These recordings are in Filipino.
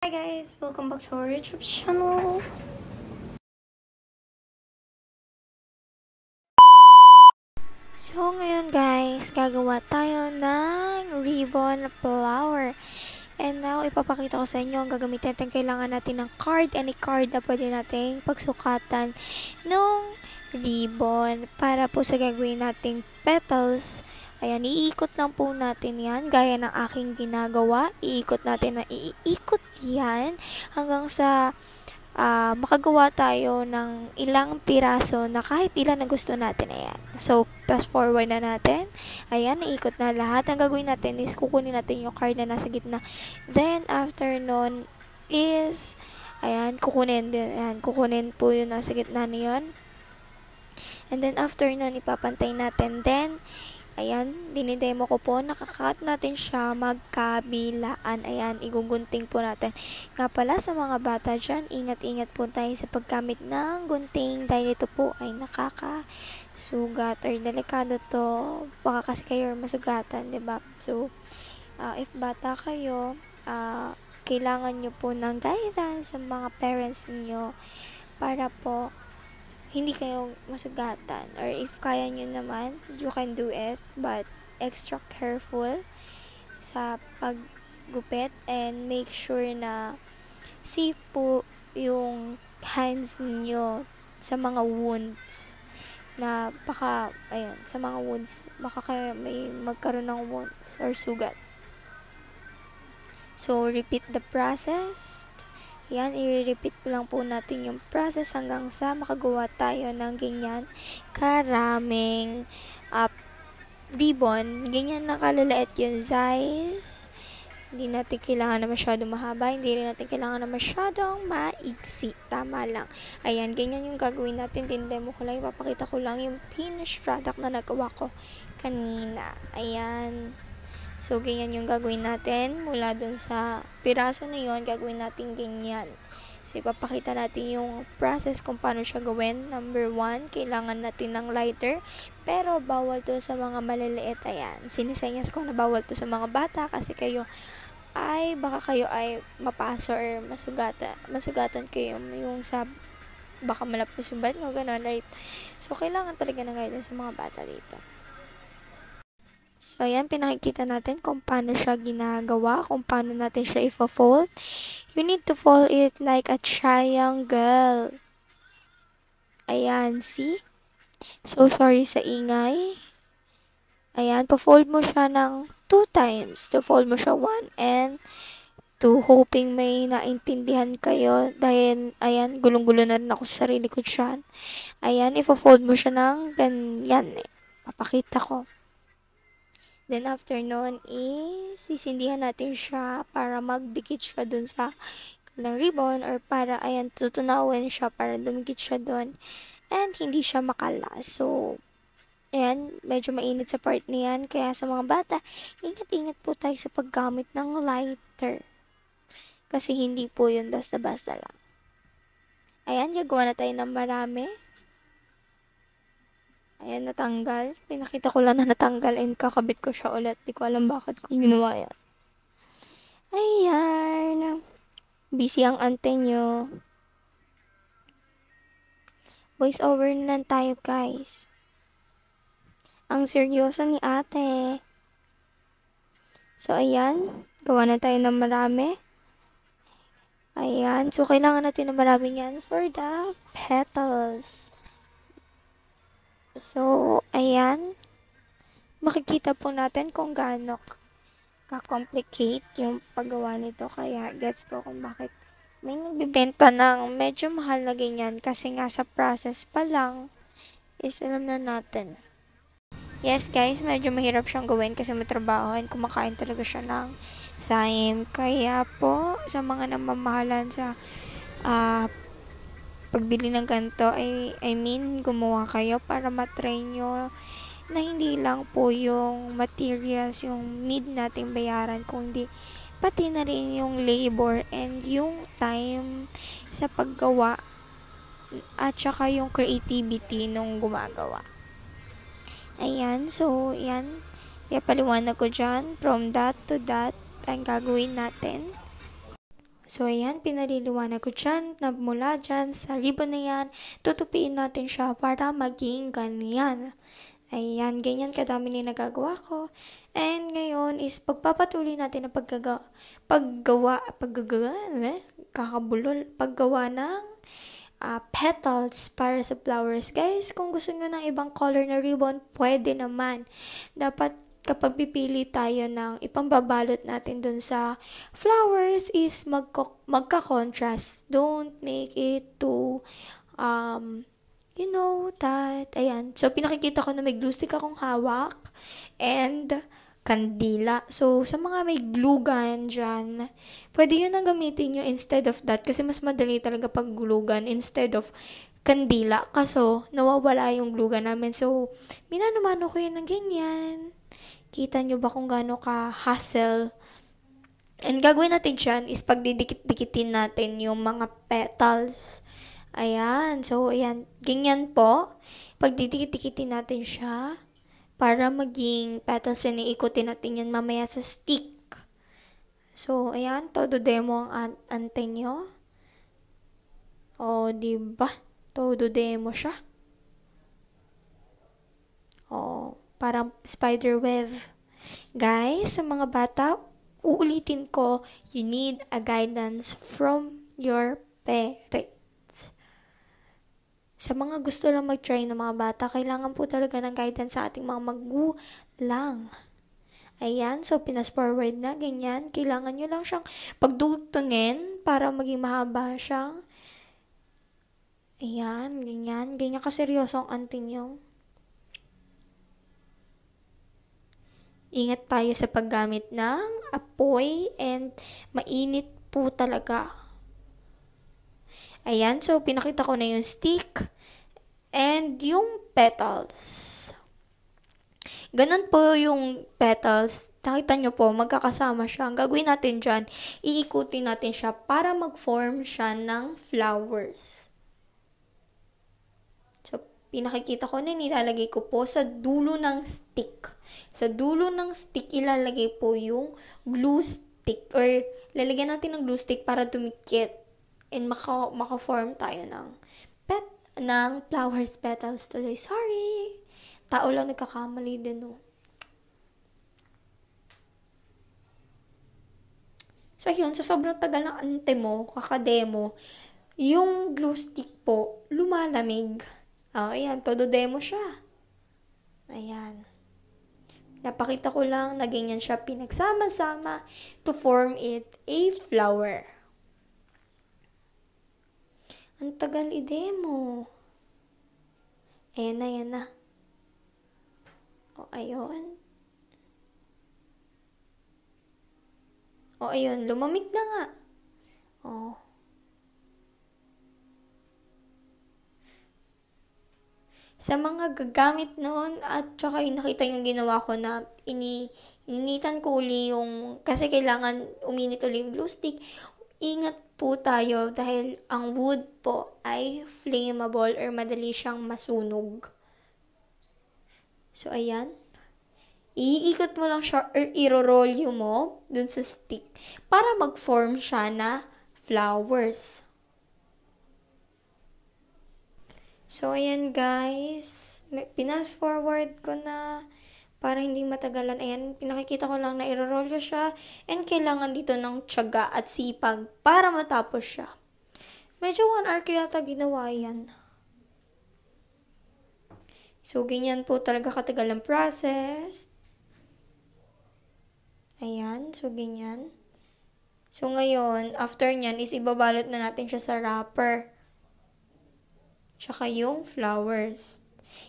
Hi guys! Welcome back to our YouTube channel. So ngayon guys, gagawa tayo ng ribbon flower. And now, ipapakita ko sa inyo ang gagamitin natin. Kailangan natin ng card, any card na pwede nating pagsukatan ng ribbon para po sa gagawin nating petals. Ayan, iikot lang po natin yan, gaya ng aking ginagawa. Iikot natin na iikot yan hanggang sa makagawa tayo ng ilang piraso na kahit ilan na gusto natin. Ayan. So, fast forward na natin. Ayan, naikot na lahat. Ang gagawin natin is kukunin natin yung card na nasa gitna. Then, after nun is, ayan, kukunin po yung nasa gitna niyon. And then, after nun, ipapantay natin. Then, ayan, dinidemo ko po, nakakat natin siya magkabilaan. Ayan, igugunting po natin. Nga pala sa mga bata dyan, ingat-ingat po tayo sa paggamit ng gunting dahil ito po ay nakakasugat or delikado to. Baka kasi kayo masugatan, diba? So, if bata kayo, kailangan nyo po ng guidance sa mga parents niyo para po hindi kayo masugatan, or if kaya nyo naman, you can do it, but extra careful sa paggupit and make sure na safe po yung hands niyo sa mga wounds na baka, ayun, sa mga wounds, baka kayo may magkaroon ng wounds or sugat. So, repeat the process. Yan, i-repeat lang po natin yung process hanggang sa makagawa tayo ng ganyan karaming ribbon. Ganyan na kalalait yun, guys. Hindi natin kailangan na masyadong mahaba, hindi rin natin kailangan na masyadong maiksi. Tama lang. Ayan, ganyan yung gagawin natin. Demo ko lang, ipapakita ko lang yung finished product na nagawa ko kanina. Ayan. So, ganyan yung gagawin natin. Mula dun sa piraso na yun, gagawin natin ganyan. So, ipapakita natin yung process kung paano siya gawin. Number 1, kailangan natin ng lighter. Pero, bawal to sa mga maliliit. Ayan. Sinisenyas ko na bawal to sa mga bata kasi baka kayo ay mapaso or masugatan kayo yung sa baka malapos yung bat nyo, gano'n, right? So, kailangan talaga ng guidance sa mga bata dito. So, ayan, pinakikita natin kung paano siya ginagawa, kung paano natin siya i-fold. You need to fold it like a triangle. Ayan, see? So, sorry sa ingay. Ayan, pa-fold mo siya ng 2 times. To fold mo siya 1 and 2. Hoping may naintindihan kayo. Dahil, ayan, gulong-gulo na rin ako sa sarili ko dyan. Ayan, i-fold mo siya ng ganyan. Papakita ko. Then, after nun, sisindihan natin siya para magdikit siya dun sa ng ribbon or para, ayan, tutunawin siya para dumikit siya dun and hindi siya makalas. So, ayan, medyo mainit sa part niyan. Kaya sa mga bata, ingat-ingat po tayo sa paggamit ng lighter. Kasi hindi po yun basta-basta lang. Ayan, gagawa na tayo ng marami. Ayan, natanggal. Pinakita ko lang na natanggal and kakabit ko siya ulit. Di ko alam bakit ko ginawa yan. Ayan. Busy ang ante nyo. Voice over na tayo, guys. Ang seryoso ni ate. So, ayan. Gawa na tayo ng marami. Ayan. So, kailangan natin ng marami yan for the petals. So, ayan. Makikita po natin kung gaano ka-complicate yung paggawa nito. Kaya, gets po kung bakit may nagbibenta ng medyo mahal na ganyan. Kasi nga sa process pa lang, is alam na natin. Yes, guys, medyo mahirap siyang gawin kasi matrabaho and kumakain talaga siya ng time. Kaya po, sa mga namamahalan sa pagbili ng ganito, I mean, gumawa kayo para matry nyo na hindi lang po yung materials yung need nating bayaran, kundi pati na rin yung labor and yung time sa paggawa at saka yung creativity nung gumagawa. Ayan, so, yan. Kaya paliwanag ko dyan, from that to that, ang gagawin natin. So, ayan, pinaliliwanag ko dyan na mula dyan sa ribbon na yan, tutupiin natin siya para maging ganyan. Ayan, ganyan kadami na nagagawa ko. And ngayon is pagpapatuloy natin ang paggawa ng petals para sa flowers. Guys, kung gusto nyo ng ibang color na ribbon, pwede naman. Dapat kapag pipili tayo ng ipambabalot natin dun sa flowers is magka-contrast. Don't make it too, ayan. So, pinakikita ko na may glue stick akong hawak and kandila. So, sa mga may glue gun dyan, pwede yun ang gamitin nyo instead of that kasi mas madali talaga pag glue gun instead of kandila. Kaso, nawawala yung glue gun namin. So, minanamano ko yun ng ganyan. Kita nyo ba kung gaano ka-hassle? And gagawin natin dyan is pagdidikit-dikitin natin yung mga petals. Ayan. So, ayan. Ganyan po. Pagdidikit-dikitin natin siya para maging petals yan. Iikutin natin yan mamaya sa stick. So, ayan. Todo demo ang ante nyo. O, diba? Todo demo siya. O, parang spider web. Guys, sa mga bata, uulitin ko, you need a guidance from your parents. Sa mga gusto lang mag-try ng mga bata, kailangan po talaga ng guidance sa ating mga magulang. Ayan, so pinas-forward na, ganyan. Kailangan nyo lang siyang pagdugtungin para maging mahaba siya. Ayan, ganyan. Ganyan kaseryoso ang auntie nyo. Ingat tayo sa paggamit ng apoy and mainit po talaga. Ayan, so pinakita ko na yung stick and yung petals. Ganun po yung petals. Nakita nyo po, magkakasama siya. Ang gagawin natin dyan, iikutin natin siya para mag-form siya ng flowers. So, pinakikita ko na nilalagay ko po sa dulo ng stick. Sa dulo ng stick, ilalagay po yung glue stick or lalagyan natin ng glue stick para dumikit and maka-form tayo ng flowers petals tuloy. Sorry! Tao lang nagkakamali din, no? So, yun. Sa sobrang tagal ng ante mo, kakademo, yung glue stick po, lumalamig. Ayan. Todo demo siya. Ayan. Napakita ko lang na ganyan siya pinagsama-sama to form it a flower. Ang tagal i-demo. Ayan na, yan na. O, ayun. O, ayun. Lumamig na nga. O. Sa mga gagamit noon at saka yung nakita yung ginawa ko na ininitan ko uli yung, kasi kailangan uminit uli yung glue stick. Ingat po tayo dahil ang wood po ay flammable or madali siyang masunog. So, ayan. Iikot mo lang siya or iro-roll mo dun sa stick para mag-form siya na flowers. So, ayan guys. Pinas forward ko na para hindi matagalan. Ayan, pinakikita ko lang na iro-roll ko siya. And kailangan dito ng tiyaga at sipag para matapos siya. Medyo 1 hour ko yata ginawa yan. So, ganyan po talaga katagal ang process. Ayan, so ganyan. So, ngayon, after nyan is ibabalot na natin siya sa wrapper. Tsaka yung flowers.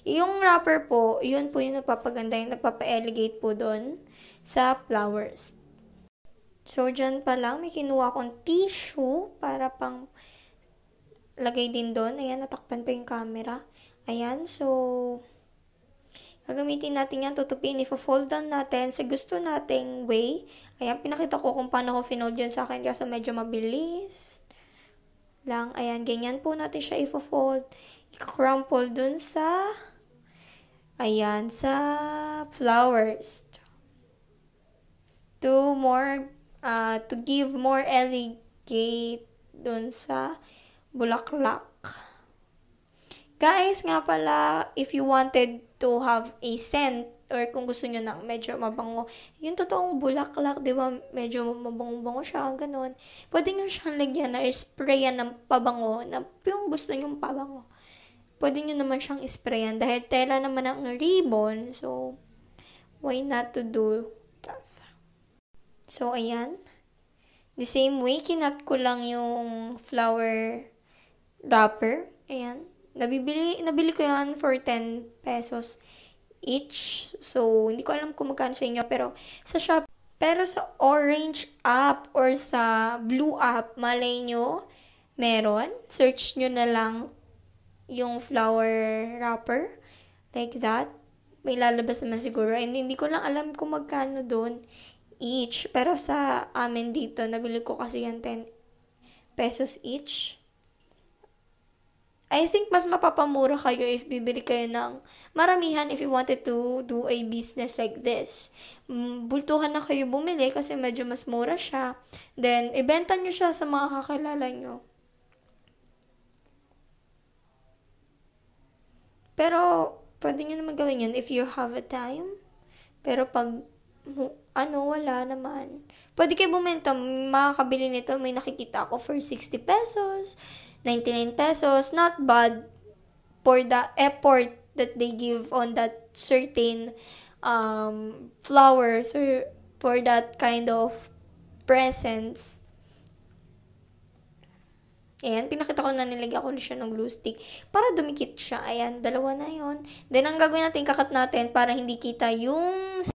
Yung wrapper po, yun po yung nagpapaganda, yung nagpapa-elegate po doon sa flowers. So, dyan pa lang, may kinuha akong tissue para pang lagay din doon. Ayan, natakpan pa yung camera. Ayan, so, gagamitin natin yan, tutupin, ifo-fold down natin sa gusto nating way. Ayan, pinakita ko kung paano ko finold yun sa akin kasi medyo mabilis lang. Ayan, ganyan po natin siya ifo-fold. I-crumple dun sa, ayan, sa flowers. To give more elegance delicate dun sa bulaklak. Guys, nga pala, if you wanted to have a scent, or kung gusto nyo na medyo mabango, yung totoong bulaklak, di ba, medyo mabango-bango siya, ganun. Pwede nyo siyang lagyan na sprayan ng pabango, na yung gusto nyo pabango. Pwede nyo naman siyang sprayan, dahil tela naman ang ribbon, so, why not to do that? So, ayan. The same way, kinat ko lang yung flower wrapper. Ayan. Nabili ko yan for 10 pesos each. So, hindi ko alam kung magkano sa inyo. Pero sa orange app or sa blue app, malay nyo, meron. Search nyo na lang yung flower wrapper. Like that. May lalabas naman siguro. And hindi ko lang alam kung magkano doon each. Pero sa amin dito, nabili ko kasi yan 10 pesos each. I think mas mapapamura kayo if bibili kayo ng maramihan if you wanted to do a business like this. Bultuhan na kayo bumili kasi medyo mas mura siya. Then, ibenta nyo siya sa mga kakilala nyo. Pero, pwede nyo naman gawin yan if you have a time. Pero pag, wala naman. Pwede kayo bumenta, makakabili nito, may nakikita ako for 60 pesos. 99 pesos, not bad for the effort that they give on that certain flowers or for that kind of presents. Ayan, pinakita ko na nilagyan ko siya ng glue stick para dumikit siya. Ayan, dalawa na yon. Then, ang gagawin natin, kakat natin para hindi kita yung